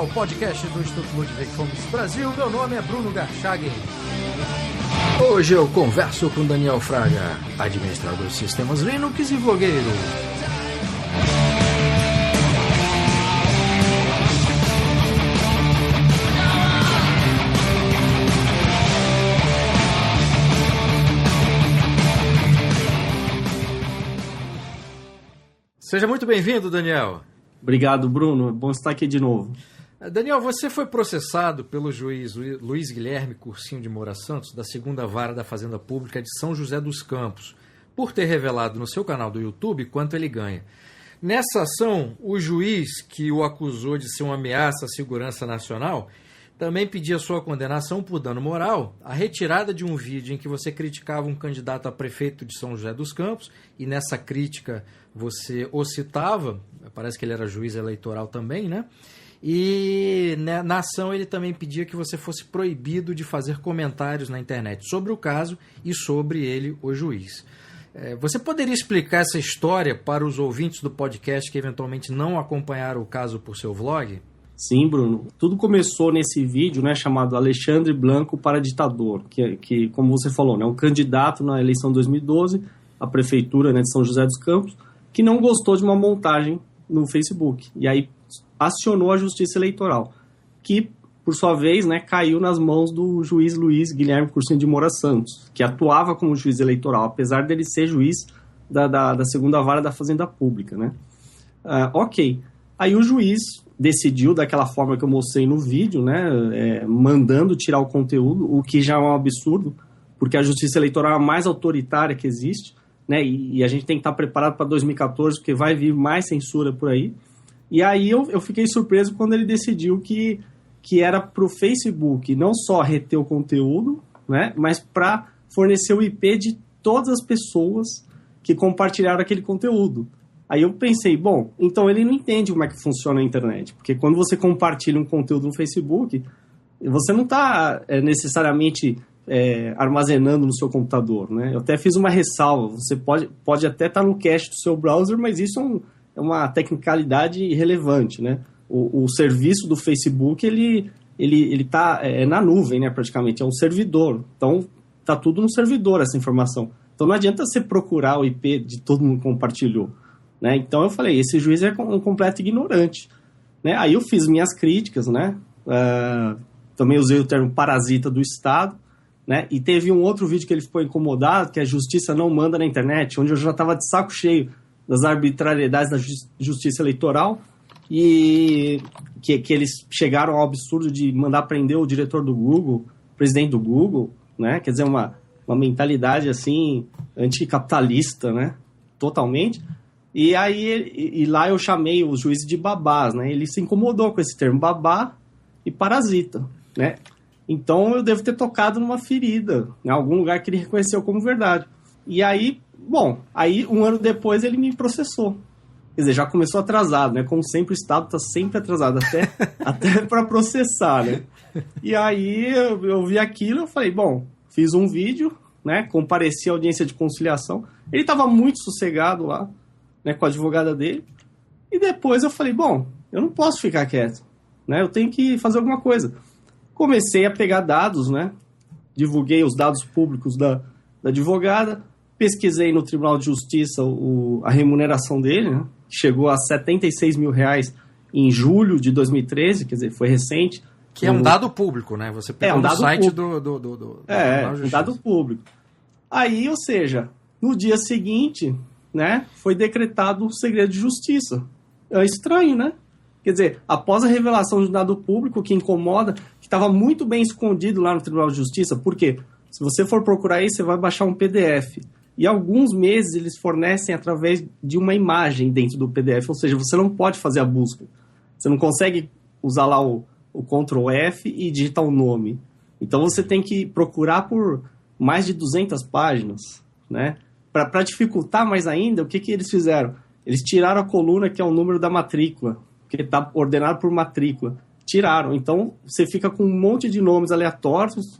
ao podcast do Instituto Ludwig Fomes Brasil. Meu nome é Bruno Garchagen. Hoje eu converso com Daniel Fraga, administrador de sistemas Linux e vlogueiro. Seja muito bem-vindo, Daniel. Obrigado, Bruno. É bom estar aqui de novo. Daniel, você foi processado pelo juiz Luiz Guilherme Cursinho de Moura Santos, da 2ª Vara da Fazenda Pública de São José dos Campos, por ter revelado no seu canal do YouTube quanto ele ganha. Nessa ação, o juiz que o acusou de ser uma ameaça à segurança nacional também pedia sua condenação por dano moral, a retirada de um vídeo em que você criticava um candidato a prefeito de São José dos Campos, e nessa crítica você o citava, parece que ele era juiz eleitoral também, né? E na ação ele também pedia que você fosse proibido de fazer comentários na internet sobre o caso e sobre ele, o juiz. Você poderia explicar essa história para os ouvintes do podcast que eventualmente não acompanharam o caso por seu vlog? Sim, Bruno. Tudo começou nesse vídeo, né, chamado Alexandre Blanco para ditador, que como você falou, né, um candidato na eleição de 2012 à prefeitura, né, de São José dos Campos, que não gostou de uma montagem no Facebook. E aí acionou a Justiça Eleitoral, que, por sua vez, né, caiu nas mãos do juiz Luiz Guilherme Cursinho de Moura Santos, que atuava como juiz eleitoral, apesar dele ser juiz da 2ª Vara da Fazenda Pública, né? Ok. Aí o juiz decidiu, daquela forma que eu mostrei no vídeo, né, mandando tirar o conteúdo, o que já é um absurdo, porque a Justiça Eleitoral é a mais autoritária que existe, né, e a gente tem que estar preparado para 2014, porque vai vir mais censura por aí. E aí eu fiquei surpreso quando ele decidiu que era para o Facebook não só reter o conteúdo, né, mas para fornecer o IP de todas as pessoas que compartilharam aquele conteúdo. Aí eu pensei, bom, então ele não entende como é que funciona a internet, porque quando você compartilha um conteúdo no Facebook, você não está necessariamente armazenando no seu computador, né? Eu até fiz uma ressalva, você pode até estar no cache do seu browser, mas isso é uma tecnicalidade irrelevante, né? O serviço do Facebook, ele está na nuvem, né, praticamente, é um servidor, então está tudo no servidor essa informação. Então não adianta você procurar o IP de todo mundo que compartilhou. Né? Então eu falei, esse juiz é um completo ignorante. Né? Aí eu fiz minhas críticas, né? Também usei o termo parasita do Estado, né? E teve um outro vídeo que ele ficou incomodado, que a justiça não manda na internet, onde eu já estava de saco cheio das arbitrariedades da justiça eleitoral e que eles chegaram ao absurdo de mandar prender o diretor do Google, o presidente do Google, né? Quer dizer, uma mentalidade assim anticapitalista, né? Totalmente. E aí, lá eu chamei os juízes de babás, né? Ele se incomodou com esse termo babá e parasita, né? Então eu devo ter tocado numa ferida, em algum lugar que ele reconheceu como verdade. E aí, bom, um ano depois ele me processou. Quer dizer, já começou atrasado, né? Como sempre, o Estado está sempre atrasado, até para processar, né? E aí eu vi aquilo e falei, bom, fiz um vídeo, né? Compareci à audiência de conciliação. Ele estava muito sossegado lá, né, com a advogada dele, e depois eu falei, bom, eu não posso ficar quieto, né, eu tenho que fazer alguma coisa. Comecei a pegar dados, né, divulguei os dados públicos da advogada, pesquisei no Tribunal de Justiça a remuneração dele, né, que chegou a R$76 mil em julho de 2013, quer dizer, foi recente. Que é um dado público, né, você pegou no site do Tribunal de Justiça. Um dado público. Aí, ou seja, no dia seguinte, né, foi decretado o segredo de justiça. É estranho, né? Quer dizer, após a revelação de um dado público que incomoda, que estava muito bem escondido lá no Tribunal de Justiça, por quê? Se você for procurar aí, você vai baixar um PDF. E alguns meses eles fornecem através de uma imagem dentro do PDF, ou seja, você não pode fazer a busca. Você não consegue usar lá o Ctrl F e digitar o nome. Então você tem que procurar por mais de 200 páginas, né? Para dificultar mais ainda, o que eles fizeram? Eles tiraram a coluna que é o número da matrícula, que está ordenado por matrícula. Tiraram. Então, você fica com um monte de nomes aleatórios,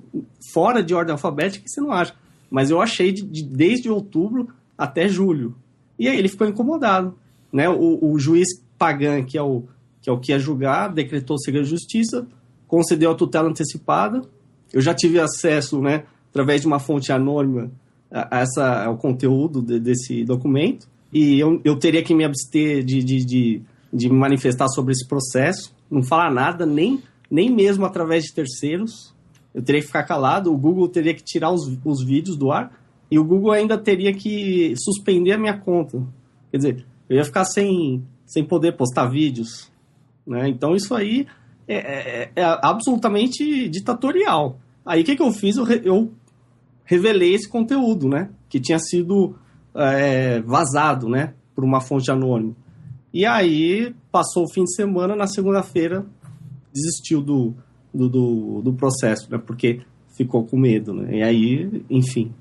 fora de ordem alfabética, que você não acha. Mas eu achei desde outubro até julho. E aí ele ficou incomodado. Né? O juiz Pagan, que é o que é o que ia julgar, decretou o segredo de justiça, concedeu a tutela antecipada. Eu já tive acesso, né, através de uma fonte anônima, ao conteúdo desse documento, e eu teria que me abster de me manifestar sobre esse processo, não falar nada, nem mesmo através de terceiros. Eu teria que ficar calado, o Google teria que tirar os vídeos do ar, e o Google ainda teria que suspender a minha conta. Quer dizer, eu ia ficar sem poder postar vídeos, né? Então isso aí é absolutamente ditatorial. Aí o que eu fiz? Eu revelei esse conteúdo, né? Que tinha sido vazado, né? Por uma fonte anônima. E aí passou o fim de semana, na segunda-feira desistiu do processo, né? Porque ficou com medo, né? E aí, enfim.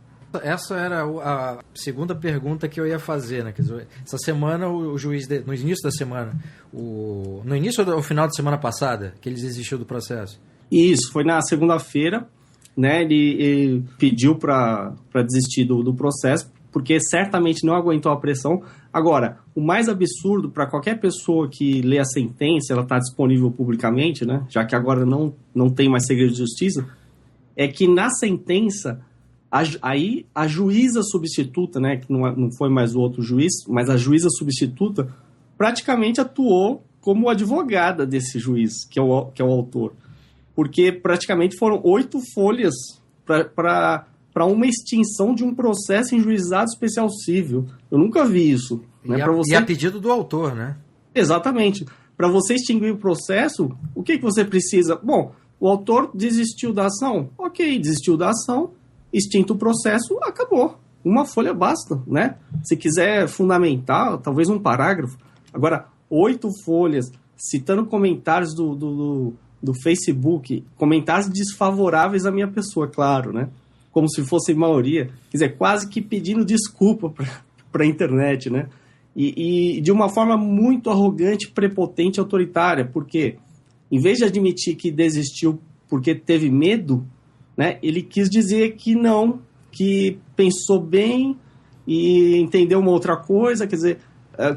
Essa era a segunda pergunta que eu ia fazer, né? Quer dizer, essa semana o juiz, no início da semana, no início ou final de semana passada, que ele desistiu do processo? Isso, foi na segunda-feira, né? Ele pediu para desistir do processo, porque certamente não aguentou a pressão. Agora, o mais absurdo para qualquer pessoa que lê a sentença, ela está disponível publicamente, né? Já que agora não tem mais segredo de justiça, é que na sentença aí a juíza substituta, né, que não foi mais o outro juiz, mas a juíza substituta praticamente atuou como advogada desse juiz, que é o autor. Porque praticamente foram 8 folhas para uma extinção de um processo em juizado especial civil. Eu nunca vi isso. Né? E a pedido do autor, né? Exatamente. Para você extinguir o processo, o que você precisa? Bom, o autor desistiu da ação. Ok, desistiu da ação. Extinto o processo, acabou. Uma folha basta, né? Se quiser fundamentar, talvez um parágrafo. Agora, 8 folhas, citando comentários do Facebook, comentários desfavoráveis à minha pessoa, claro, né? Como se fosse maioria. Quer dizer, quase que pedindo desculpa para a internet, né? E de uma forma muito arrogante, prepotente e autoritária, porque em vez de admitir que desistiu porque teve medo, né, ele quis dizer que não, que pensou bem e entendeu uma outra coisa. Quer dizer,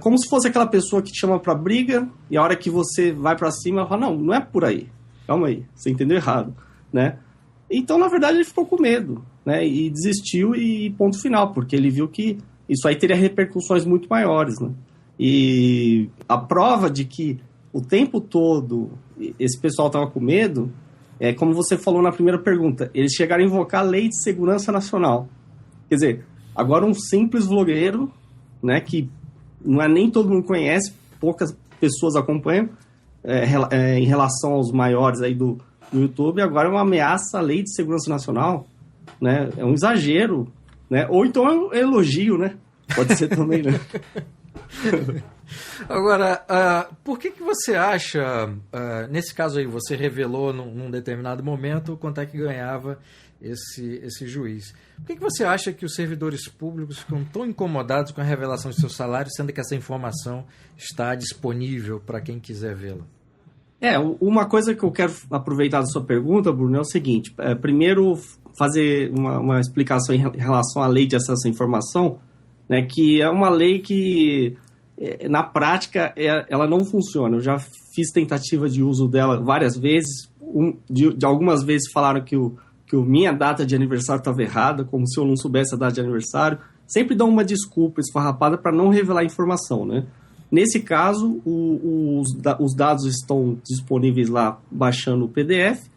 como se fosse aquela pessoa que te chama para briga e a hora que você vai para cima, ela fala, não é por aí, calma aí, você entendeu errado, né? Então, na verdade, ele ficou com medo, né, e desistiu e ponto final, porque ele viu que isso aí teria repercussões muito maiores, né? E a prova de que o tempo todo esse pessoal estava com medo como você falou na primeira pergunta, eles chegaram a invocar a Lei de Segurança Nacional. Quer dizer, agora um simples vlogueiro, né, que não é nem todo mundo conhece, poucas pessoas acompanham, em relação aos maiores aí do YouTube, agora é uma ameaça à Lei de Segurança Nacional, né? É um exagero, né? Ou então é um elogio, né? Pode ser também, né? Agora, por que você acha, nesse caso aí, você revelou num determinado momento quanto é que ganhava esse juiz? Por que você acha que os servidores públicos ficam tão incomodados com a revelação de seus salários, sendo que essa informação está disponível para quem quiser vê-la? Uma coisa que eu quero aproveitar da sua pergunta, Bruno, é o seguinte. Primeiro, fazer uma explicação em relação à lei de acesso à informação, né, que é uma lei que, na prática, ela não funciona. Eu já fiz tentativa de uso dela várias vezes. De algumas vezes falaram que minha data de aniversário estava errada, como se eu não soubesse a data de aniversário. Sempre dão uma desculpa esfarrapada para não revelar a informação, né? Nesse caso, os dados estão disponíveis lá, baixando o PDF,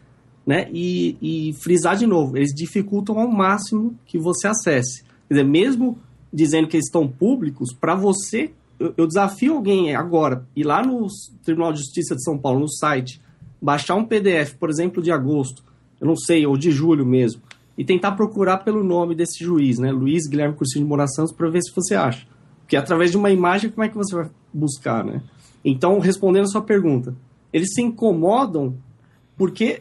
né? E frisar de novo, eles dificultam ao máximo que você acesse. Quer dizer, mesmo dizendo que eles estão públicos, para você, eu desafio alguém agora, ir lá no Tribunal de Justiça de São Paulo, no site, baixar um PDF, por exemplo, de agosto, eu não sei, ou de julho mesmo, e tentar procurar pelo nome desse juiz, né? Luiz Guilherme Cursinho de Moura Santos, para ver se você acha. Porque através de uma imagem, como é que você vai buscar, né? Então, respondendo a sua pergunta, eles se incomodam porque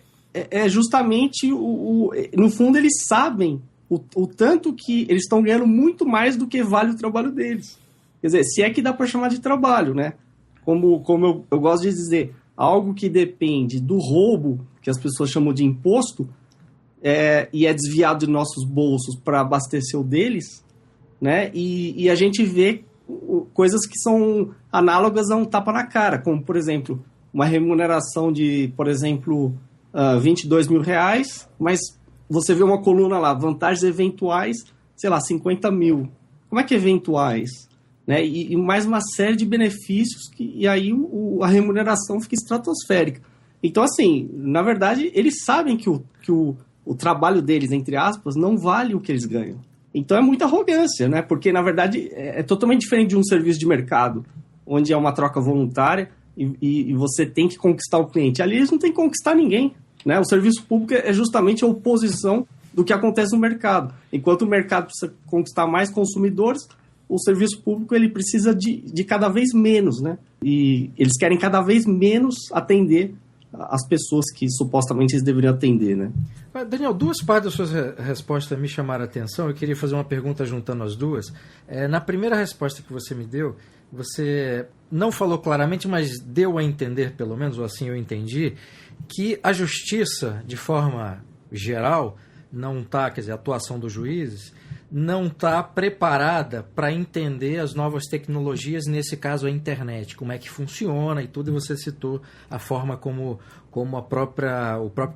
justamente, no fundo, eles sabem o tanto que eles estão ganhando muito mais do que vale o trabalho deles. Quer dizer, se é que dá para chamar de trabalho, né? Como eu gosto de dizer, algo que depende do roubo, que as pessoas chamam de imposto, e é desviado de nossos bolsos para abastecer o deles, né? E a gente vê coisas que são análogas a um tapa na cara, como, por exemplo, uma remuneração de, por exemplo, R$22 mil, mas você vê uma coluna lá, vantagens eventuais, sei lá, 50 mil. Como é que é eventuais? Né? E mais uma série de benefícios, e aí a remuneração fica estratosférica. Então, assim, na verdade, eles sabem que o trabalho deles, entre aspas, não vale o que eles ganham. Então é muita arrogância, né? Porque, na verdade, é totalmente diferente de um serviço de mercado, onde é uma troca voluntária e você tem que conquistar o cliente. Ali eles não têm que conquistar ninguém, né? O serviço público é justamente a oposição do que acontece no mercado. Enquanto o mercado precisa conquistar mais consumidores, o serviço público ele precisa de cada vez menos, né? E eles querem cada vez menos atender as pessoas que supostamente eles deveriam atender, né? Daniel, duas partes das suas respostas me chamaram a atenção. Eu queria fazer uma pergunta juntando as duas. Na primeira resposta que você me deu, você não falou claramente, mas deu a entender, pelo menos, ou assim eu entendi, que a justiça, de forma geral, não está, quer dizer, a atuação dos juízes, não está preparada para entender as novas tecnologias, nesse caso a internet, como é que funciona e tudo, e você citou a forma como o próprio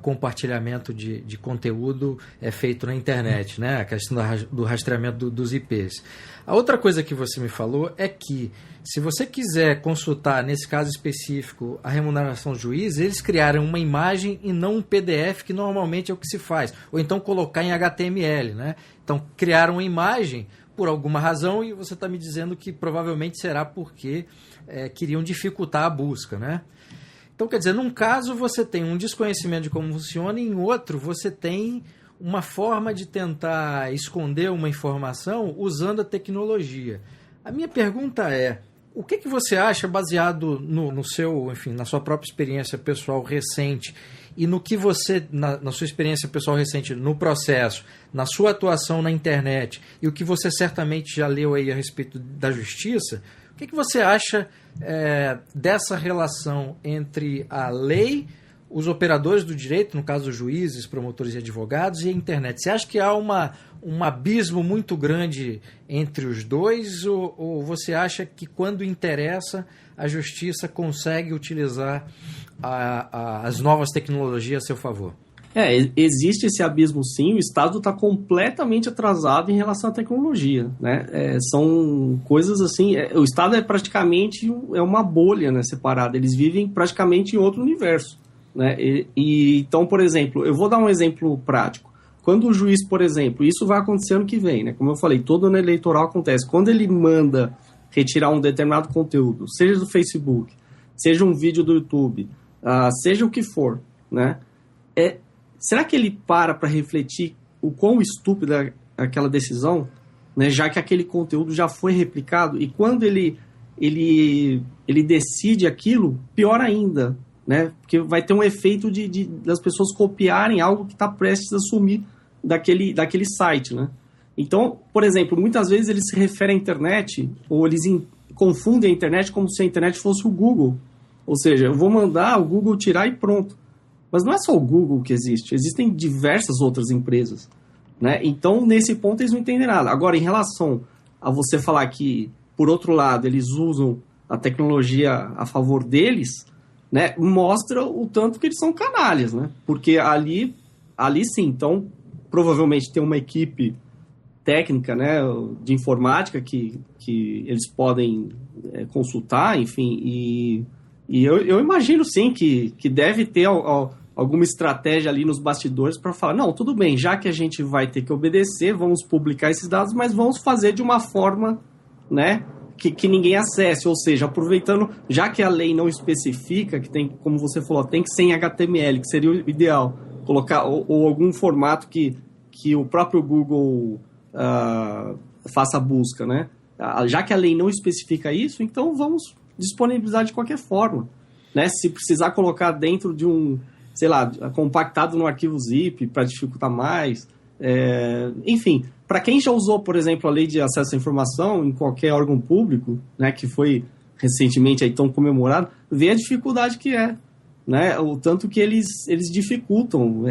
compartilhamento de conteúdo é feito na internet, né? A questão do rastreamento dos IPs. A outra coisa que você me falou é que, se você quiser consultar, nesse caso específico, a remuneração dos juízes, eles criaram uma imagem e não um PDF, que normalmente é o que se faz, ou então colocar em HTML, né? Então, criaram uma imagem por alguma razão e você está me dizendo que provavelmente será porque queriam dificultar a busca, né? Então, quer dizer, num caso você tem um desconhecimento de como funciona e em outro você tem uma forma de tentar esconder uma informação usando a tecnologia. A minha pergunta é, o que você acha, baseado no seu, enfim, na sua própria experiência pessoal recente e no que você, na sua experiência pessoal recente no processo, na sua atuação na internet e o que você certamente já leu aí a respeito da justiça, o que você acha dessa relação entre a lei, os operadores do direito, no caso juízes, promotores e advogados, e a internet? Você acha que há um abismo muito grande entre os dois, ou você acha que quando interessa a justiça consegue utilizar as novas tecnologias a seu favor? Existe esse abismo sim, o Estado está completamente atrasado em relação à tecnologia, né? São coisas assim, o Estado é praticamente uma bolha, né, separada, eles vivem praticamente em outro universo, né? Então, por exemplo, eu vou dar um exemplo prático. Quando o juiz, por exemplo, isso vai acontecer ano que vem, né? Como eu falei, todo ano eleitoral acontece. Quando ele manda retirar um determinado conteúdo, seja do Facebook, seja um vídeo do YouTube, seja o que for, né? Será que ele para refletir o quão estúpida é aquela decisão, né? Já que aquele conteúdo já foi replicado, e quando ele decide aquilo, pior ainda, né? Porque vai ter um efeito das pessoas copiarem algo que está prestes a sumir daquele site, né? Então, por exemplo, muitas vezes eles se referem à internet, ou eles confundem a internet como se a internet fosse o Google. Ou seja, eu vou mandar o Google tirar e pronto. Mas não é só o Google que existe, existem diversas outras empresas, né? Então, nesse ponto, eles não entendem nada. Agora, em relação a você falar que, por outro lado, eles usam a tecnologia a favor deles, né, mostra o tanto que eles são canalhas, né? Porque ali sim, então, provavelmente tem uma equipe técnica, né, de informática que eles podem consultar, enfim, e eu imagino sim que deve ter alguma estratégia ali nos bastidores para falar, não, tudo bem, já que a gente vai ter que obedecer, vamos publicar esses dados, mas vamos fazer de uma forma, né, que ninguém acesse, ou seja, aproveitando, já que a lei não especifica, que tem, como você falou, tem que ser em HTML, que seria o ideal, colocar, ou algum formato que o próprio Google faça a busca, né? Já que a lei não especifica isso, então vamos disponibilizar de qualquer forma, né? Se precisar colocar dentro de um, sei lá, compactado no arquivo zip para dificultar mais, enfim, para quem já usou, por exemplo, a lei de acesso à informação em qualquer órgão público, né, que foi recentemente aí tão comemorado, vê a dificuldade que é, né? O tanto que eles dificultam.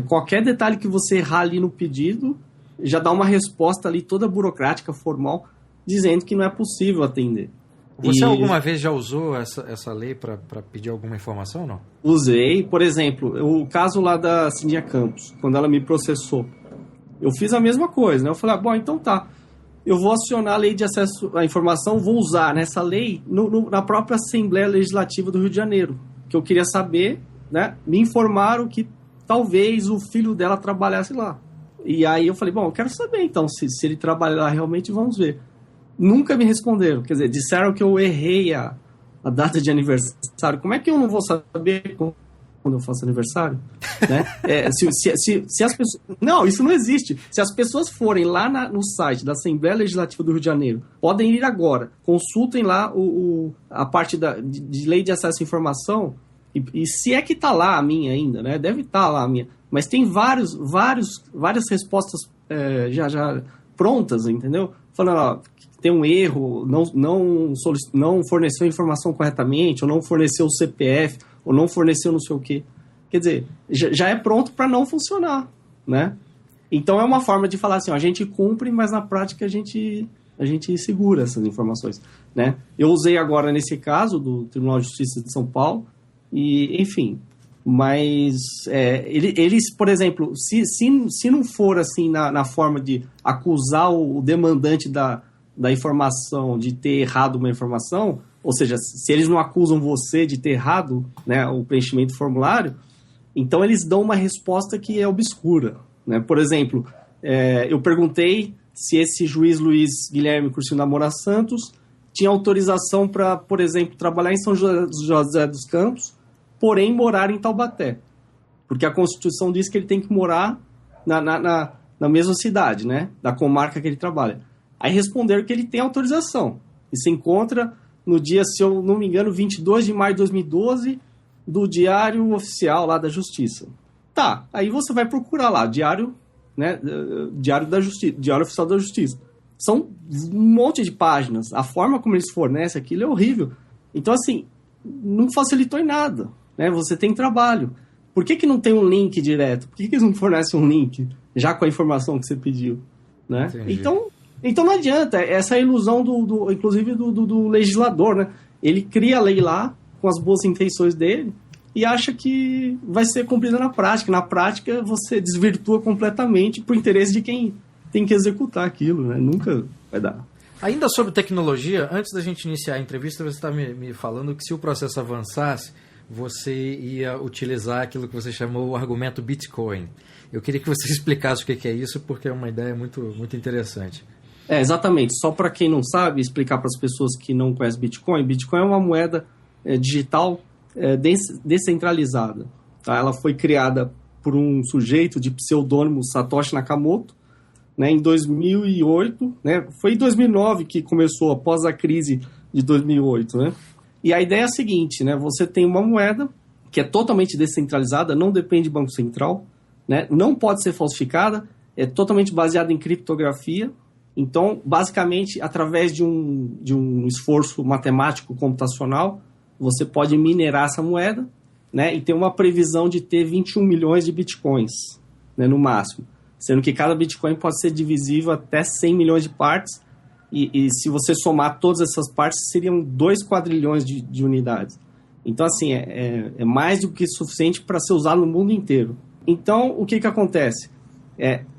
Qualquer detalhe que você errar ali no pedido já dá uma resposta ali toda burocrática, formal, dizendo que não é possível atender, Você alguma vez já usou essa lei para pedir alguma informação ou não? Usei, por exemplo, o caso lá da Cíndia Campos, quando ela me processou. Eu fiz a mesma coisa, né? Eu falei, bom, então tá. Eu vou acionar a lei de acesso à informação, vou usar nessa lei na própria Assembleia Legislativa do Rio de Janeiro, que eu queria saber, né? Me informaram que talvez o filho dela trabalhasse lá. E aí eu falei, bom, eu quero saber então, se ele trabalha lá realmente, vamos ver. Nunca me responderam, quer dizer, disseram que eu errei a data de aniversário. Como é que eu não vou saber quando eu faço aniversário? Né? Se as pessoas... Não, isso não existe. Se as pessoas forem lá no site da Assembleia Legislativa do Rio de Janeiro, podem ir agora, consultem lá a parte de lei de acesso à informação, e se é que está lá a minha ainda, né? Deve estar lá a minha. Mas tem várias respostas já prontas, entendeu? Falando, ó, tem um erro, não forneceu a informação corretamente, ou não forneceu o CPF, ou não forneceu não sei o quê. Quer dizer, já é pronto para não funcionar, né? Então é uma forma de falar assim, ó, a gente cumpre, mas na prática a gente segura essas informações, né? Eu usei agora nesse caso do Tribunal de Justiça de São Paulo, e enfim, mas eles, por exemplo, se não for assim na forma de acusar o demandante da informação de ter errado uma informação, ou seja, se eles não acusam você de ter errado, né, o preenchimento do formulário, então eles dão uma resposta que é obscura, né? Por exemplo, eu perguntei se esse juiz Luiz Guilherme Cursinho da Moura Santos tinha autorização para, por exemplo, trabalhar em São José dos Campos, porém morar em Taubaté, porque a Constituição diz que ele tem que morar na mesma cidade, né, da comarca que ele trabalha. Aí responderam que ele tem autorização. E se encontra no dia, se eu não me engano, 22 de maio de 2012, do Diário Oficial lá da Justiça. Tá, aí você vai procurar lá, Diário, né, Diário da Justiça, Diário Oficial da Justiça. São um monte de páginas. A forma como eles fornecem aquilo é horrível. Então, assim, não facilitou em nada, né? Você tem trabalho. Por que não tem um link direto? Por que eles não fornecem um link já com a informação que você pediu, né? Então não adianta, essa é a ilusão inclusive do legislador, né? Ele cria a lei lá, com as boas intenções dele, e acha que vai ser cumprida na prática. Na prática, você desvirtua completamente por interesse de quem tem que executar aquilo, né? Nunca vai dar. Ainda sobre tecnologia, antes da gente iniciar a entrevista, você está me falando que se o processo avançasse, você ia utilizar aquilo que você chamou o argumento Bitcoin. Eu queria que você explicasse o que é isso, porque é uma ideia muito, muito interessante. Exatamente. Só para quem não sabe, explicar para as pessoas que não conhecem Bitcoin. Bitcoin é uma moeda digital descentralizada. Tá? Ela foi criada por um sujeito de pseudônimo Satoshi Nakamoto, né, em 2008. Né? Foi em 2009 que começou, após a crise de 2008. Né? E a ideia é a seguinte, né? Você tem uma moeda que é totalmente descentralizada, não depende de Banco Central, né? Não pode ser falsificada, é totalmente baseada em criptografia. Então, basicamente, através de um esforço matemático computacional, você pode minerar essa moeda, né, e ter uma previsão de ter 21 milhões de bitcoins, né, no máximo. Sendo que cada bitcoin pode ser divisível até 100 milhões de partes, e se você somar todas essas partes, seriam 2 quadrilhões de unidades. Então, assim, é mais do que suficiente para ser usado no mundo inteiro. Então, o que acontece?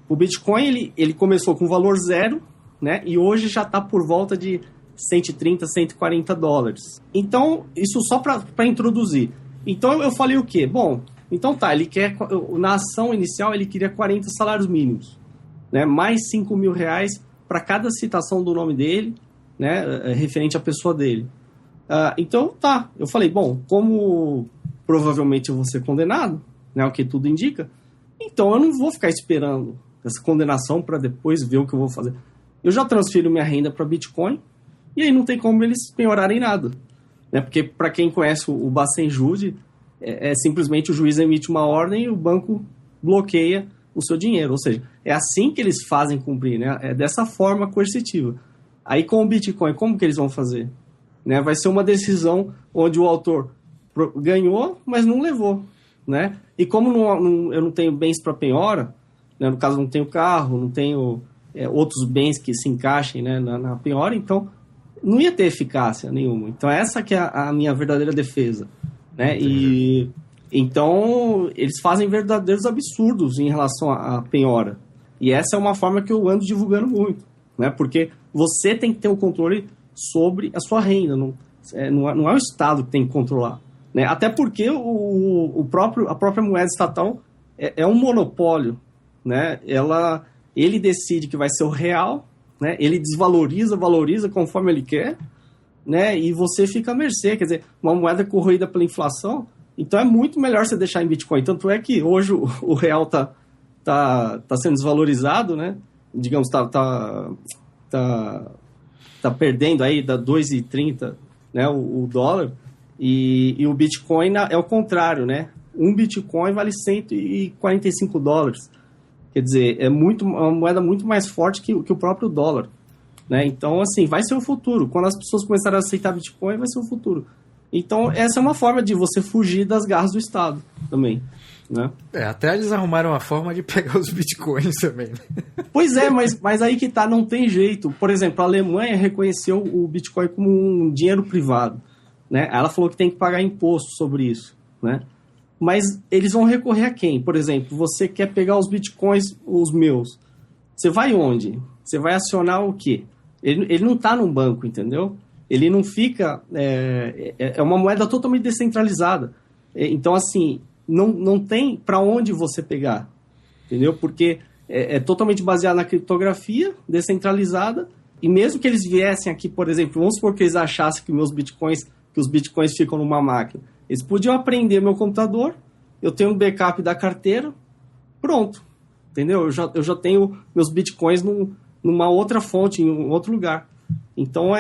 O Bitcoin ele começou com valor zero, né? E hoje já está por volta de 130, 140 dólares. Então, isso só para introduzir. Então, eu falei o quê? Bom, então tá, ele quer, na ação inicial, ele queria 40 salários mínimos, né? Mais 5 mil reais para cada citação do nome dele, né? Referente à pessoa dele. Então, tá, eu falei, bom, como provavelmente eu vou ser condenado, né? O que tudo indica, então eu não vou ficar esperando essa condenação para depois ver o que eu vou fazer. Eu já transfiro minha renda para Bitcoin e aí não tem como eles penhorarem nada, né? Porque para quem conhece o Bacen Jude, simplesmente o juiz emite uma ordem e o banco bloqueia o seu dinheiro. Ou seja, é assim que eles fazem cumprir, né? É dessa forma coercitiva. Aí com o Bitcoin, como que eles vão fazer? Né? Vai ser uma decisão onde o autor ganhou, mas não levou, né? E como eu não tenho bens para penhora, né? No caso não tenho carro, não tenho outros bens que se encaixem, né, na penhora, então não ia ter eficácia nenhuma. Então essa que é a minha verdadeira defesa, né? E então eles fazem verdadeiros absurdos em relação à penhora. E essa é uma forma que eu ando divulgando muito, né? Porque você tem que ter o controle sobre a sua renda, não é o Estado que tem que controlar, né? Até porque a própria moeda estatal é um monopólio, né? Ele decide que vai ser o real, né? Ele desvaloriza, valoriza conforme ele quer, né? E você fica à mercê, quer dizer, uma moeda corroída pela inflação. Então é muito melhor você deixar em Bitcoin. Tanto é que hoje o real tá sendo desvalorizado, né? Digamos, tá perdendo aí da 2,30, né? O dólar. E o Bitcoin é o contrário, né? Um Bitcoin vale $145. Quer dizer, é uma moeda muito mais forte que o próprio dólar, né? Então, assim, vai ser o futuro. Quando as pessoas começarem a aceitar Bitcoin, vai ser o futuro. Então, essa é uma forma de você fugir das garras do Estado também, né? Até eles arrumaram uma forma de pegar os Bitcoins também, né? Pois é, mas aí que tá, não tem jeito. Por exemplo, a Alemanha reconheceu o Bitcoin como um dinheiro privado, né? Ela falou que tem que pagar imposto sobre isso, né? Mas eles vão recorrer a quem? Por exemplo, você quer pegar os bitcoins, os meus. Você vai onde? Você vai acionar o quê? Ele não está num banco, entendeu? Ele não fica... É uma moeda totalmente descentralizada. Então, assim, não tem para onde você pegar, entendeu? Porque é totalmente baseado na criptografia, descentralizada, e mesmo que eles viessem aqui, por exemplo, vamos supor que eles achassem que os bitcoins ficam numa máquina. Eles podiam apreender meu computador, eu tenho um backup da carteira, pronto, entendeu? Eu já tenho meus bitcoins numa outra fonte, em um outro lugar. Então,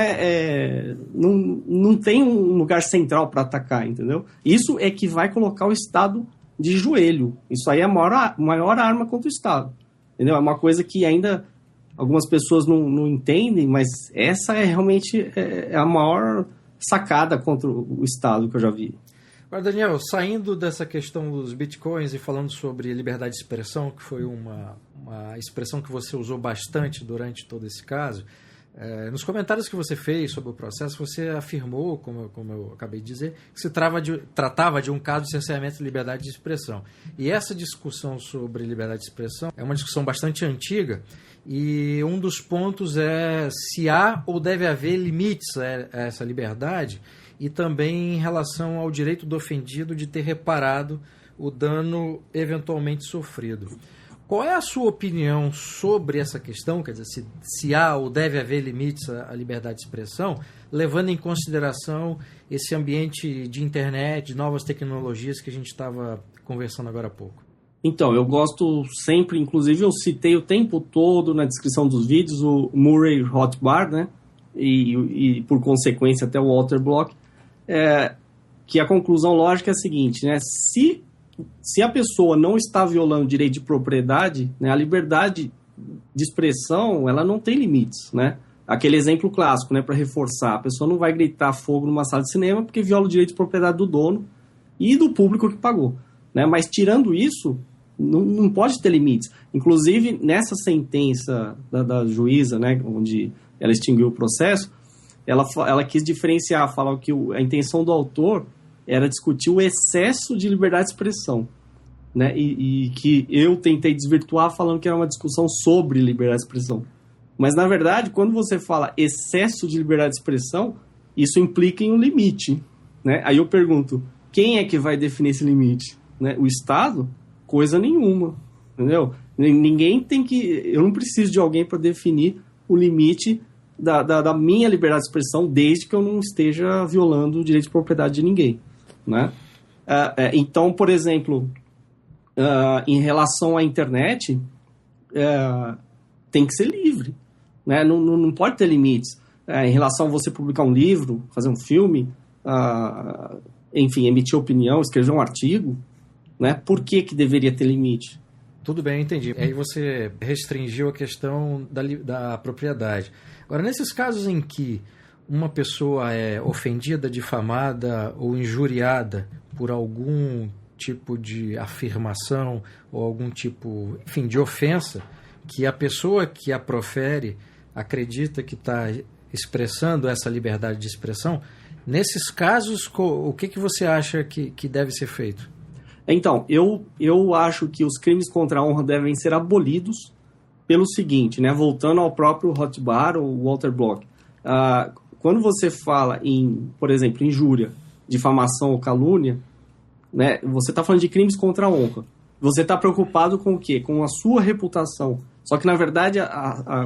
não tem um lugar central para atacar, entendeu? Isso é que vai colocar o Estado de joelho. Isso aí é a maior arma contra o Estado, entendeu? É uma coisa que ainda algumas pessoas não entendem, mas essa é realmente a maior sacada contra o Estado que eu já vi. Agora, Daniel, saindo dessa questão dos bitcoins e falando sobre liberdade de expressão, que foi uma expressão que você usou bastante durante todo esse caso, nos comentários que você fez sobre o processo, você afirmou, como eu acabei de dizer, que se tratava de um caso de cerceamento de liberdade de expressão. E essa discussão sobre liberdade de expressão é uma discussão bastante antiga, e um dos pontos é se há ou deve haver limites a essa liberdade, e também em relação ao direito do ofendido de ter reparado o dano eventualmente sofrido. Qual é a sua opinião sobre essa questão, quer dizer, se há ou deve haver limites à liberdade de expressão, levando em consideração esse ambiente de internet, de novas tecnologias que a gente estava conversando agora há pouco? Então, eu gosto sempre, inclusive eu citei o tempo todo na descrição dos vídeos o Murray Rothbard, né? E por consequência até o Walter Block, que a conclusão lógica é a seguinte, né? Se a pessoa não está violando o direito de propriedade, né, a liberdade de expressão, ela não tem limites, né? Aquele exemplo clássico, né, para reforçar, a pessoa não vai gritar fogo numa sala de cinema porque viola o direito de propriedade do dono e do público que pagou, né? Mas tirando isso, não pode ter limites. Inclusive, nessa sentença da juíza, né, onde ela extinguiu o processo, ela quis diferenciar, falar que a intenção do autor era discutir o excesso de liberdade de expressão, né? E que eu tentei desvirtuar falando que era uma discussão sobre liberdade de expressão. Mas, na verdade, quando você fala excesso de liberdade de expressão, isso implica em um limite, né? Aí eu pergunto, quem é que vai definir esse limite? Né? O Estado? Coisa nenhuma, entendeu? Ninguém tem que... Eu não preciso de alguém para definir o limite da minha liberdade de expressão, desde que eu não esteja violando o direito de propriedade de ninguém, né? Então, por exemplo, em relação à internet, tem que ser livre, né? Não pode ter limites. Em relação a você publicar um livro, fazer um filme, enfim, emitir opinião, escrever um artigo, né? Por que deveria ter limite? Tudo bem, entendi. Aí você restringiu a questão da propriedade. Agora, nesses casos em que uma pessoa é ofendida, difamada ou injuriada por algum tipo de afirmação ou algum tipo, enfim, de ofensa, que a pessoa que a profere acredita que está expressando essa liberdade de expressão. Nesses casos, o que você acha que deve ser feito? Então, eu acho que os crimes contra a honra devem ser abolidos pelo seguinte, né? Voltando ao próprio Rothbard ou Walter Block. Quando você fala em, por exemplo, injúria, difamação ou calúnia, né? Você está falando de crimes contra a honra. Você está preocupado com o quê? Com a sua reputação. Só que, na verdade,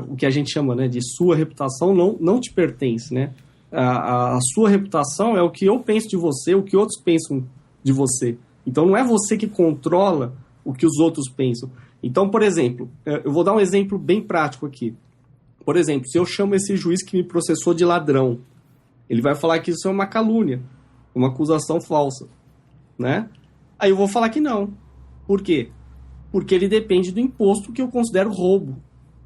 o que a gente chama, né, de sua reputação não te pertence, né? A sua reputação é o que eu penso de você, o que outros pensam de você. Então, não é você que controla o que os outros pensam. Então, por exemplo, eu vou dar um exemplo bem prático aqui. Por exemplo, se eu chamo esse juiz que me processou de ladrão, ele vai falar que isso é uma calúnia, uma acusação falsa, né? Aí eu vou falar que não. Por quê? Porque ele depende do imposto que eu considero roubo,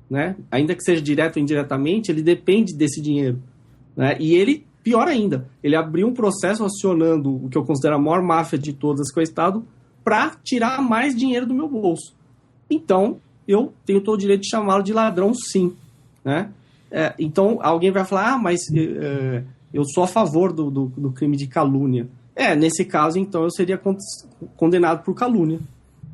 né? Ainda que seja direto ou indiretamente, ele depende desse dinheiro, né? E ele, pior ainda, ele abriu um processo acionando o que eu considero a maior máfia de todas que é o Estado para tirar mais dinheiro do meu bolso. Então, eu tenho todo o direito de chamá-lo de ladrão, sim, né? Então, alguém vai falar, mas eu sou a favor do crime de calúnia. Nesse caso, então, eu seria condenado por calúnia,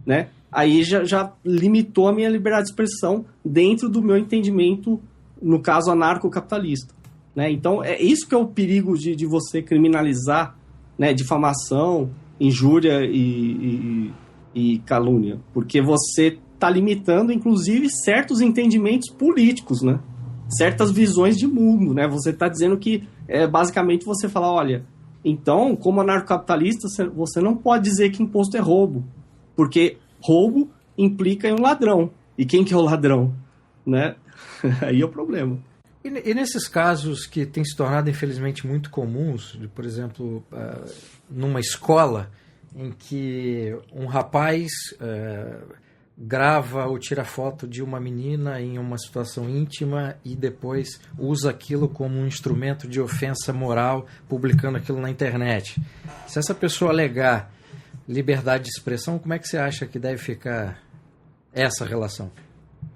né? Aí já limitou a minha liberdade de expressão dentro do meu entendimento, no caso, anarcocapitalista, né? Então, é isso que é o perigo de você criminalizar, né, difamação, injúria e calúnia, porque você está limitando, inclusive, certos entendimentos políticos, né? Certas visões de mundo, né? Você está dizendo que, basicamente, você fala, olha, então, como anarcocapitalista, você não pode dizer que imposto é roubo, porque roubo implica em um ladrão. E quem que é o ladrão? Né? Aí é o problema. E nesses casos que têm se tornado, infelizmente, muito comuns, de, por exemplo, numa escola em que um rapaz grava ou tira foto de uma menina em uma situação íntima e depois usa aquilo como um instrumento de ofensa moral, publicando aquilo na internet. Se essa pessoa alegar liberdade de expressão, como é que você acha que deve ficar essa relação?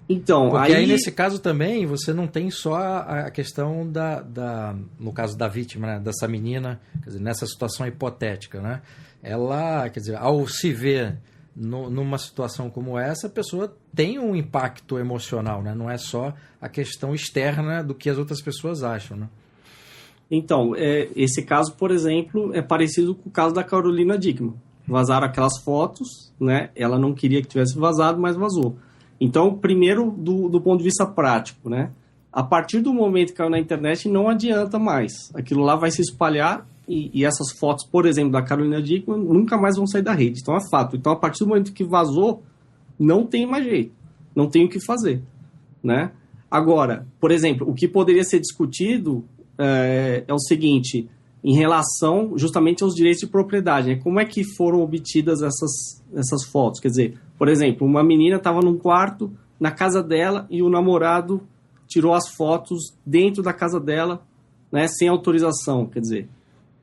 Então, porque aí nesse caso também você não tem só a questão no caso da vítima, né, dessa menina, quer dizer, nessa situação hipotética, né? Ela, quer dizer, ao se ver numa situação como essa, a pessoa tem um impacto emocional, né? Não é só a questão externa do que as outras pessoas acham, né? Então, esse caso, por exemplo, é parecido com o caso da Carolina Dickmann. Vazaram aquelas fotos, né? Ela não queria que tivesse vazado, mas vazou. Então, primeiro, do ponto de vista prático, né? A partir do momento que caiu na internet, não adianta mais. Aquilo lá vai se espalhar e essas fotos, por exemplo, da Carolina Dickmann, nunca mais vão sair da rede. Então, é fato. Então, a partir do momento que vazou, não tem mais jeito. Não tem o que fazer, né? Agora, por exemplo, o que poderia ser discutido é o seguinte, em relação justamente aos direitos de propriedade, né? Como é que foram obtidas essas fotos? Quer dizer, por exemplo, uma menina estava num quarto na casa dela e o namorado tirou as fotos dentro da casa dela, né, sem autorização. Quer dizer,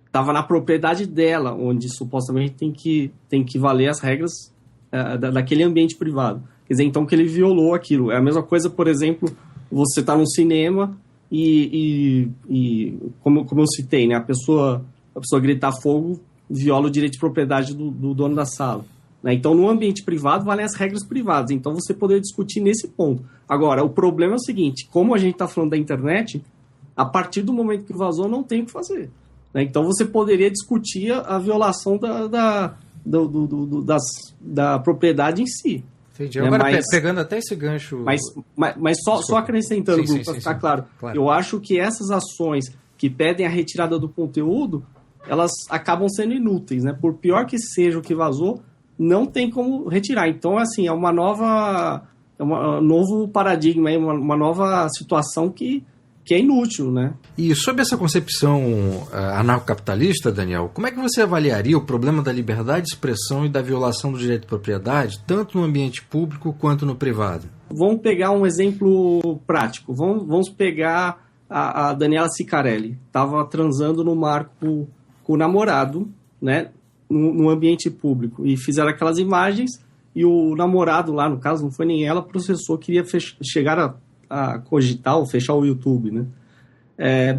estava na propriedade dela, onde supostamente tem que valer as regras daquele ambiente privado. Quer dizer, então que ele violou aquilo. É a mesma coisa, por exemplo, você está num cinema e como eu citei, né, a pessoa gritar fogo viola o direito de propriedade do dono da sala. Né? Então, no ambiente privado, valem as regras privadas. Então, você poderia discutir nesse ponto. Agora, o problema é o seguinte, como a gente está falando da internet, a partir do momento que vazou, não tem o que fazer. Né? Então, você poderia discutir a violação da propriedade em si. Entendi. Agora, pegando até esse gancho... Mas só acrescentando, para ficar claro, eu acho que essas ações que pedem a retirada do conteúdo, elas acabam sendo inúteis, né? Por pior que seja o que vazou, não tem como retirar. Então, assim, é um novo paradigma, uma nova situação que é inútil, né? E sob essa concepção anarcocapitalista, Daniel, como é que você avaliaria o problema da liberdade de expressão e da violação do direito de propriedade, tanto no ambiente público quanto no privado? Vamos pegar um exemplo prático. Vamos pegar a Daniela Ciccarelli. Estava transando no marco com o namorado, né, no ambiente público. E fizeram aquelas imagens e o namorado lá, no caso, não foi nem ela, processou, queria chegar a cogitar ou fechar o YouTube, né?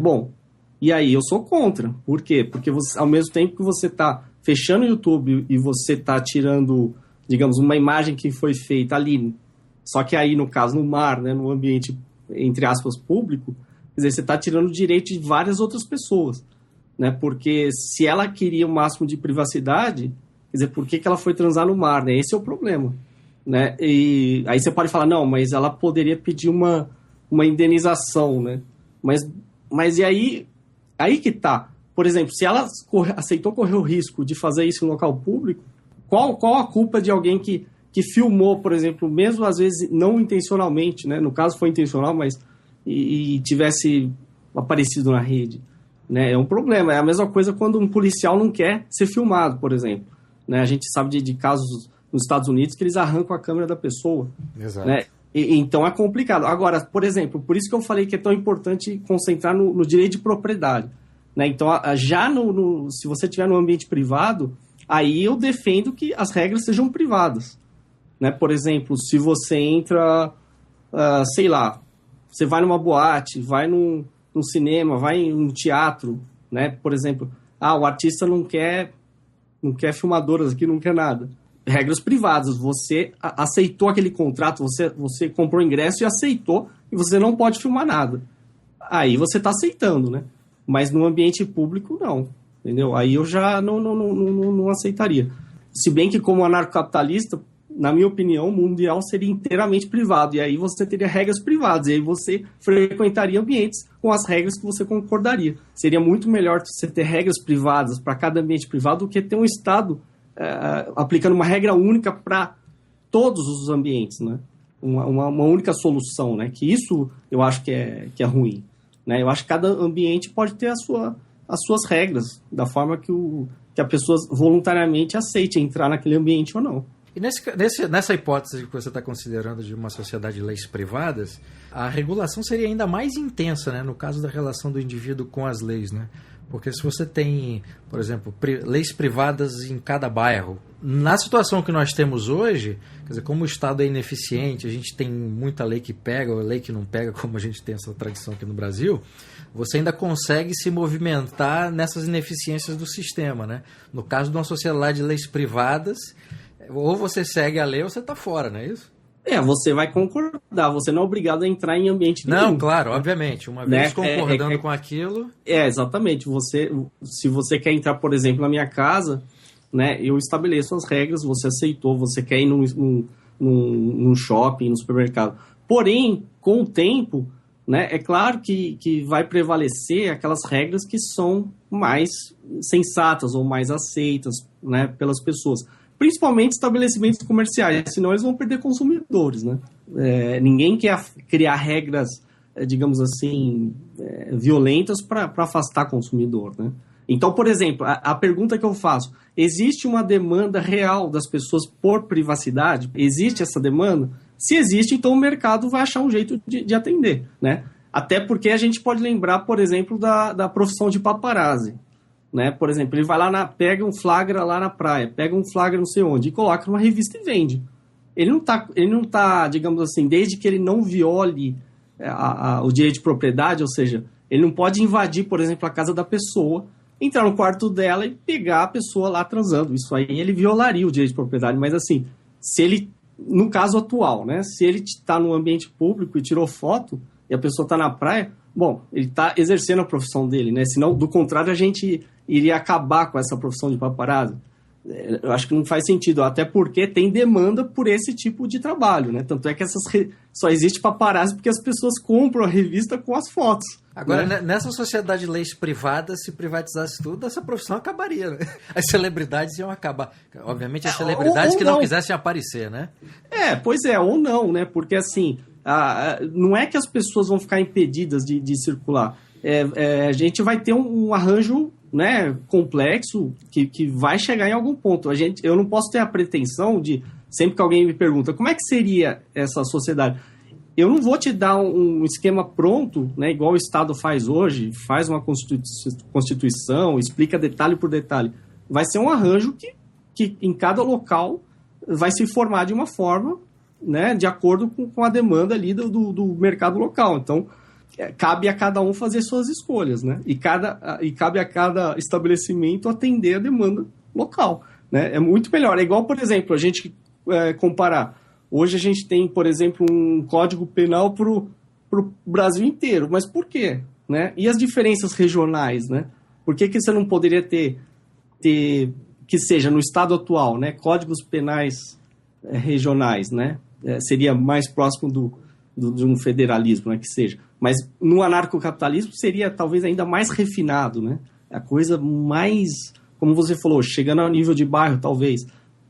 Bom, e aí eu sou contra. Por quê? Porque ao mesmo tempo que você está fechando o YouTube e você está tirando, digamos, uma imagem que foi feita ali, só que aí, no caso, no mar, né, no ambiente, entre aspas, público, quer dizer, você está tirando o direito de várias outras pessoas, né? Porque se ela queria o máximo de privacidade, quer dizer, por que ela foi transar no mar, né? Esse é o problema, né? E aí você pode falar, não, mas ela poderia pedir uma indenização, né? Mas e aí que tá. Por exemplo, se ela aceitou correr o risco de fazer isso em local público, qual a culpa de alguém que filmou, por exemplo, mesmo às vezes não intencionalmente, né? No caso foi intencional, mas e tivesse aparecido na rede, né? É um problema. É a mesma coisa quando um policial não quer ser filmado, por exemplo, né? A gente sabe de casos nos Estados Unidos que eles arrancam a câmera da pessoa. Exato. Né? Então é complicado. Agora, por exemplo, por isso que eu falei que é tão importante concentrar no direito de propriedade, né? Então, já se você estiver no ambiente privado, aí eu defendo que as regras sejam privadas, né? Por exemplo, se você entra, sei lá, você vai numa boate, vai num cinema, vai em um teatro, né? Por exemplo, o artista não quer filmadoras aqui, não quer nada. Regras privadas, você aceitou aquele contrato, você comprou o ingresso e aceitou, e você não pode filmar nada. Aí você está aceitando, né? Mas no ambiente público, não. Entendeu? Aí eu já não aceitaria. Se bem que, como anarcocapitalista, na minha opinião, o mundo ideal seria inteiramente privado. E aí você teria regras privadas. E aí você frequentaria ambientes com as regras que você concordaria. Seria muito melhor você ter regras privadas para cada ambiente privado do que ter um Estado aplicando uma regra única para todos os ambientes, né? Uma única solução, né? Que isso eu acho que é ruim, né? Eu acho que cada ambiente pode ter as suas regras, da forma que a pessoa voluntariamente aceite entrar naquele ambiente ou não. E nessa hipótese que você está considerando de uma sociedade de leis privadas, a regulação seria ainda mais intensa, né? No caso da relação do indivíduo com as leis, né? Porque se você tem, por exemplo, leis privadas em cada bairro, na situação que nós temos hoje, quer dizer, como o Estado é ineficiente, a gente tem muita lei que pega ou lei que não pega, como a gente tem essa tradição aqui no Brasil, você ainda consegue se movimentar nessas ineficiências do sistema, né? No caso de uma sociedade de leis privadas, ou você segue a lei ou você está fora, não é isso? Você vai concordar, você não é obrigado a entrar em ambiente nenhum. Não, claro, obviamente, uma vez concordando com aquilo... exatamente, se você quer entrar, por exemplo, na minha casa, né, eu estabeleço as regras, você aceitou, você quer ir num shopping, no supermercado. Porém, com o tempo, né, é claro que vai prevalecer aquelas regras que são mais sensatas ou mais aceitas, né, pelas pessoas. Principalmente estabelecimentos comerciais, senão eles vão perder consumidores, né? Ninguém quer criar regras, digamos assim, violentas para afastar consumidor, né? Então, por exemplo, a pergunta que eu faço, existe uma demanda real das pessoas por privacidade? Existe essa demanda? Se existe, então o mercado vai achar um jeito de atender, né? Até porque a gente pode lembrar, por exemplo, da profissão de paparazzi. Né? Por exemplo, ele vai lá, pega um flagra lá na praia, pega um flagra não sei onde, e coloca numa revista e vende. Ele não tá, digamos assim, desde que ele não viole o direito de propriedade, ou seja, ele não pode invadir, por exemplo, a casa da pessoa, entrar no quarto dela e pegar a pessoa lá transando. Isso aí ele violaria o direito de propriedade, mas assim, se ele, no caso atual, né, se ele está no ambiente público e tirou foto, e a pessoa está na praia, bom, ele está exercendo a profissão dele, né? Senão, do contrário, a gente iria acabar com essa profissão de paparazzi. Eu acho que não faz sentido, até porque tem demanda por esse tipo de trabalho, né? Tanto é que só existe paparazzi porque as pessoas compram a revista com as fotos. Agora, né? Nessa sociedade de leis privadas, se privatizasse tudo, essa profissão acabaria, né? As celebridades iam acabar. Obviamente, as celebridades ou que não quisessem aparecer, né? Pois é, ou não, né? Porque, assim, não é que as pessoas vão ficar impedidas de circular. A gente vai ter um arranjo, né, complexo que vai chegar em algum ponto. Eu não posso ter a pretensão de, sempre que alguém me pergunta como é que seria essa sociedade, eu não vou te dar um esquema pronto, né, igual o Estado faz hoje, faz uma constituição, explica detalhe por detalhe. Vai ser um arranjo que em cada local vai se formar de uma forma, né, de acordo com a demanda ali do mercado local. Então, cabe a cada um fazer suas escolhas, né? E cabe a cada estabelecimento atender a demanda local, né? É muito melhor. É igual, por exemplo, a gente comparar. Hoje a gente tem, por exemplo, um código penal para o Brasil inteiro. Mas por quê? Né? E as diferenças regionais, né? Por que você não poderia ter que seja no estado atual, né? Códigos penais regionais, né? Seria mais próximo de um federalismo, né? Que seja. Mas no anarcocapitalismo seria talvez ainda mais refinado, né? A coisa mais, como você falou, chegando ao nível de bairro, talvez.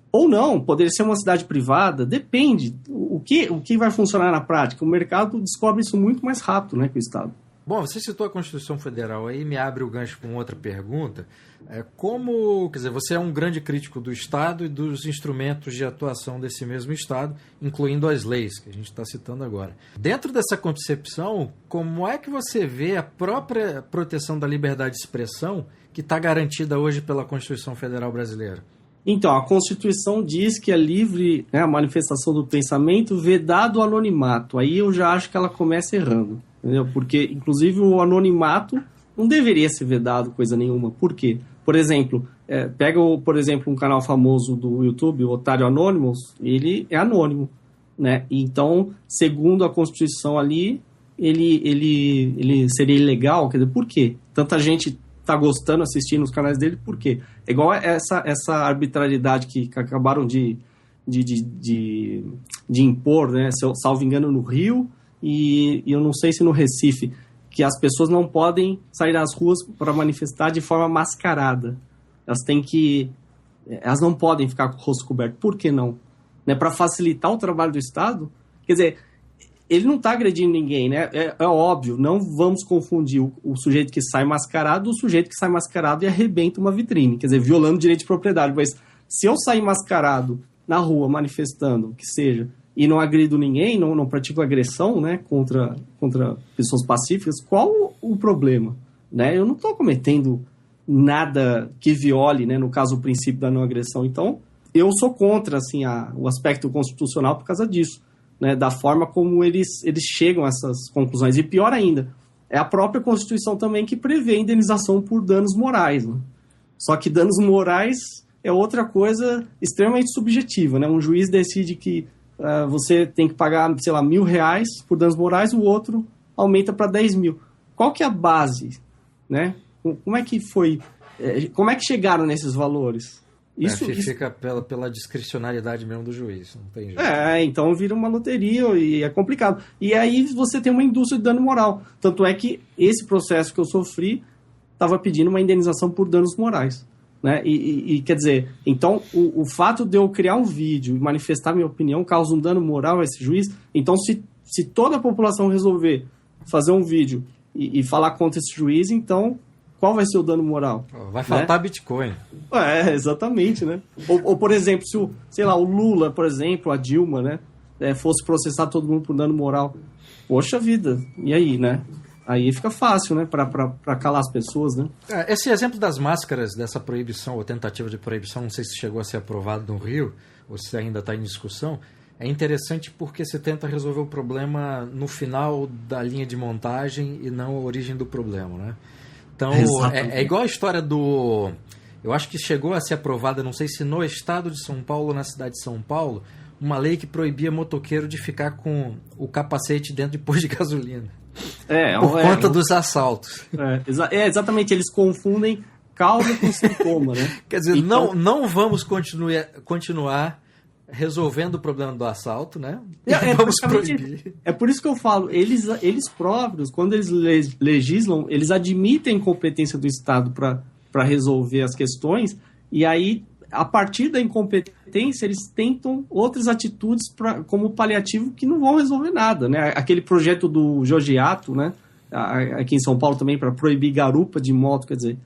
Ou não, poderia ser uma cidade privada, depende. O que vai funcionar na prática? O mercado descobre isso muito mais rápido, né, que o Estado. Bom, você citou a Constituição Federal, aí me abre o gancho com outra pergunta. Quer dizer, você é um grande crítico do Estado e dos instrumentos de atuação desse mesmo Estado, incluindo as leis, que a gente está citando agora. Dentro dessa concepção, como é que você vê a própria proteção da liberdade de expressão que está garantida hoje pela Constituição Federal Brasileira? Então, a Constituição diz que é livre, né, a manifestação do pensamento, vedado o anonimato. Aí eu já acho que ela começa errando, entendeu? Porque, inclusive, o anonimato não deveria ser vedado coisa nenhuma. Por quê? Por exemplo, pega, por exemplo, um canal famoso do YouTube, o Otário Anonymous, ele é anônimo, né? Então, segundo a Constituição ali, ele seria ilegal. Quer dizer, por quê? Tanta gente está gostando, assistindo os canais dele, por quê? É igual essa arbitrariedade que acabaram de impor, né? Salvo engano, no Rio e eu não sei se no Recife, que as pessoas não podem sair das ruas para manifestar de forma mascarada. Elas não podem ficar com o rosto coberto. Por que não? Né? Para facilitar o trabalho do Estado? Quer dizer, ele não está agredindo ninguém, né? É óbvio, não vamos confundir o sujeito que sai mascarado do sujeito que sai mascarado e arrebenta uma vitrine, quer dizer, violando o direito de propriedade. Mas se eu sair mascarado na rua, manifestando, que seja, e não agrido ninguém, não pratico agressão, né, contra pessoas pacíficas, qual o problema? Né? Eu não estou cometendo nada que viole, né, no caso, o princípio da não agressão. Então, eu sou contra assim, o aspecto constitucional por causa disso. Né, da forma como eles chegam a essas conclusões. E pior ainda, é a própria Constituição também que prevê indenização por danos morais. Né? Só que danos morais é outra coisa extremamente subjetiva. Né? Um juiz decide que você tem que pagar, sei lá, R$1.000 por danos morais, o outro aumenta para 10 mil. Qual que é a base? Né? Como é que foi? Como é que chegaram nesses valores? Isso fica pela discricionariedade mesmo do juiz, não tem jeito. Então vira uma loteria e é complicado. E aí você tem uma indústria de dano moral. Tanto é que esse processo que eu sofri estava pedindo uma indenização por danos morais. Né? E quer dizer, então o fato de eu criar um vídeo e manifestar minha opinião causa um dano moral a esse juiz. Então se toda a população resolver fazer um vídeo e falar contra esse juiz, então qual vai ser o dano moral? Vai faltar, né? Bitcoin. Exatamente, né? Ou, por exemplo, se o Lula, por exemplo, a Dilma, né, fosse processar todo mundo por dano moral. Poxa vida, e aí, né? Aí fica fácil, né, para calar as pessoas, né? Esse exemplo das máscaras, dessa proibição ou tentativa de proibição, não sei se chegou a ser aprovado no Rio, ou se ainda está em discussão, é interessante porque se tenta resolver o problema no final da linha de montagem e não a origem do problema, né? Então, é igual a história do... Eu acho que chegou a ser aprovada, não sei se no estado de São Paulo ou na cidade de São Paulo, uma lei que proibia motoqueiro de ficar com o capacete dentro de posto de gasolina. Por conta dos assaltos. Exatamente, eles confundem causa com sintoma, né? Quer dizer, então, não vamos continuar resolvendo o problema do assalto, né? Vamos proibir. É por isso que eu falo, eles próprios, quando eles legislam, eles admitem a incompetência do Estado para resolver as questões, e aí, a partir da incompetência, eles tentam outras atitudes como paliativo que não vão resolver nada, né? Aquele projeto do Giorgiato, né? Aqui em São Paulo também, para proibir garupa de moto, quer dizer,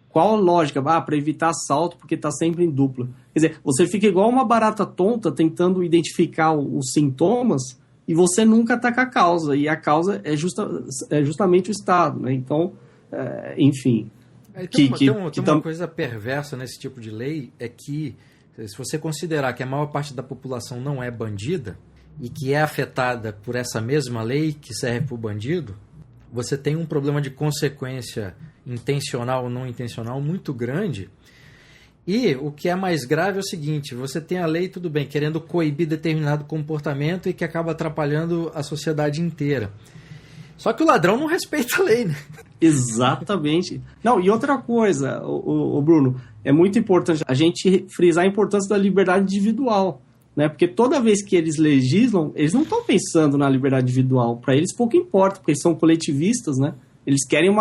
qual a lógica? Para evitar assalto, porque está sempre em dupla. Quer dizer, você fica igual uma barata tonta tentando identificar os sintomas e você nunca ataca a causa. E a causa é justamente o Estado, né? Então, enfim. Tem uma coisa perversa nesse tipo de lei, é que se você considerar que a maior parte da população não é bandida e que é afetada por essa mesma lei que serve para o bandido, você tem um problema de consequência intencional ou não intencional muito grande. E o que é mais grave é o seguinte, você tem a lei, tudo bem, querendo coibir determinado comportamento e que acaba atrapalhando a sociedade inteira. Só que o ladrão não respeita a lei, né? Exatamente. Não, e outra coisa, o Bruno, é muito importante a gente frisar a importância da liberdade individual, né? Porque toda vez que eles legislam, eles não estão pensando na liberdade individual. Para eles pouco importa, porque eles são coletivistas, né? Eles querem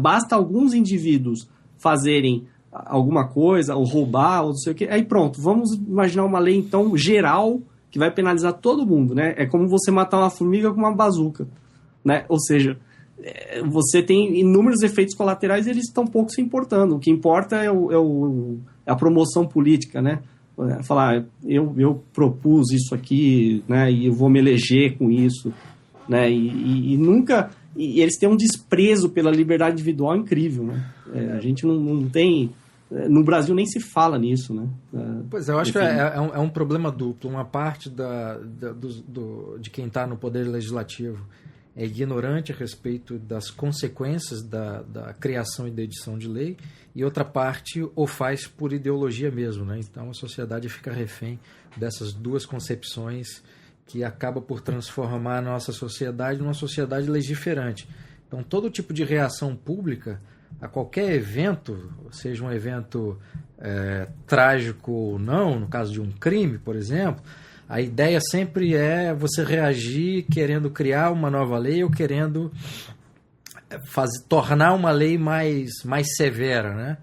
basta alguns indivíduos fazerem alguma coisa, ou roubar, ou não sei o quê. Aí pronto, vamos imaginar uma lei, então, geral, que vai penalizar todo mundo, né? É como você matar uma formiga com uma bazuca, né? Ou seja, você tem inúmeros efeitos colaterais e eles estão pouco se importando. O que importa é a promoção política, né? Falar, eu propus isso aqui, né? E eu vou me eleger com isso, né? E nunca... E eles têm um desprezo pela liberdade individual incrível, né? A gente não tem... No Brasil nem se fala nisso, né? Pois é, eu acho que é um problema duplo. Uma parte de quem está no poder legislativo é ignorante a respeito das consequências da criação e da edição de lei, e outra parte o faz por ideologia mesmo, né? Então a sociedade fica refém dessas duas concepções que acaba por transformar a nossa sociedade numa sociedade legiferante. Então todo tipo de reação pública a qualquer evento, seja um evento trágico ou não, no caso de um crime, por exemplo, a ideia sempre é você reagir querendo criar uma nova lei ou querendo tornar uma lei mais severa, né?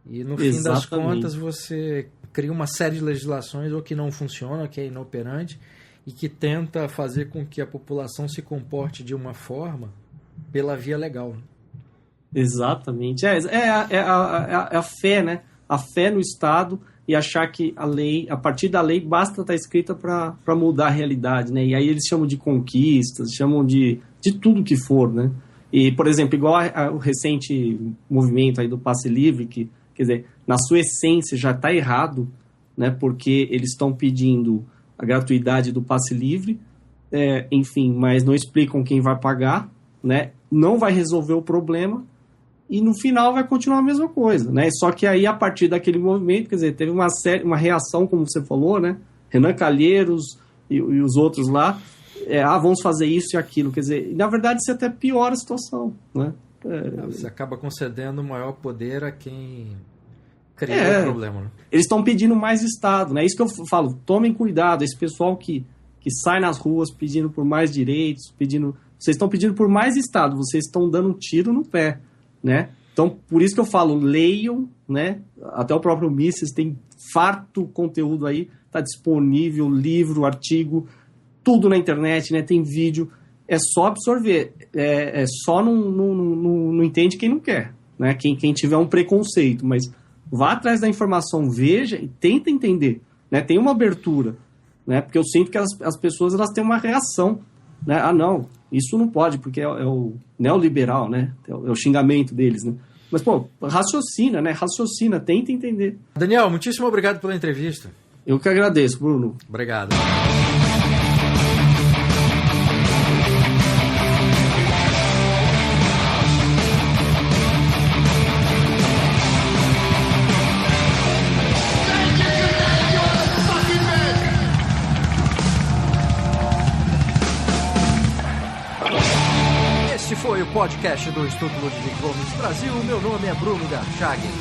E no fim das contas você cria uma série de legislações ou que não funcionam, que é inoperante e que tenta fazer com que a população se comporte de uma forma pela via legal. Exatamente. A fé, né? A fé no Estado e achar que a lei, a partir da lei, basta estar escrita para mudar a realidade, né? E aí eles chamam de conquistas, chamam de tudo que for, né? E, por exemplo, igual o recente movimento aí do passe livre, que, quer dizer, na sua essência já está errado, né? Porque eles estão pedindo a gratuidade do passe livre, enfim, mas não explicam quem vai pagar, né? Não vai resolver o problema e no final vai continuar a mesma coisa, né? Só que aí, a partir daquele movimento, quer dizer, teve uma reação, como você falou, né? Renan Calheiros e os outros lá, vamos fazer isso e aquilo, quer dizer, na verdade isso até piora a situação, né? Você acaba concedendo maior poder a quem criou o problema, né? Eles estão pedindo mais Estado, né? É isso que eu falo, tomem cuidado, esse pessoal que sai nas ruas pedindo por mais direitos, vocês estão pedindo por mais Estado, vocês estão dando um tiro no pé, né? Então, por isso que eu falo, leiam, né? Até o próprio Mises tem farto conteúdo aí, está disponível, livro, artigo, tudo na internet, né? Tem vídeo, é só absorver, só não entende quem não quer, né? Quem tiver um preconceito, mas vá atrás da informação, veja e tenta entender, né? Tem uma abertura, né? Porque eu sinto que as pessoas elas têm uma reação, né? Não, isso não pode, porque é o neoliberal, né? É o xingamento deles, né? Mas, pô, raciocina, né? Raciocina, tenta entender. Daniel, muitíssimo obrigado pela entrevista. Eu que agradeço, Bruno. Obrigado. Foi o podcast do Instituto Ludwig Gomes Brasil. Meu nome é Bruno Garchagen.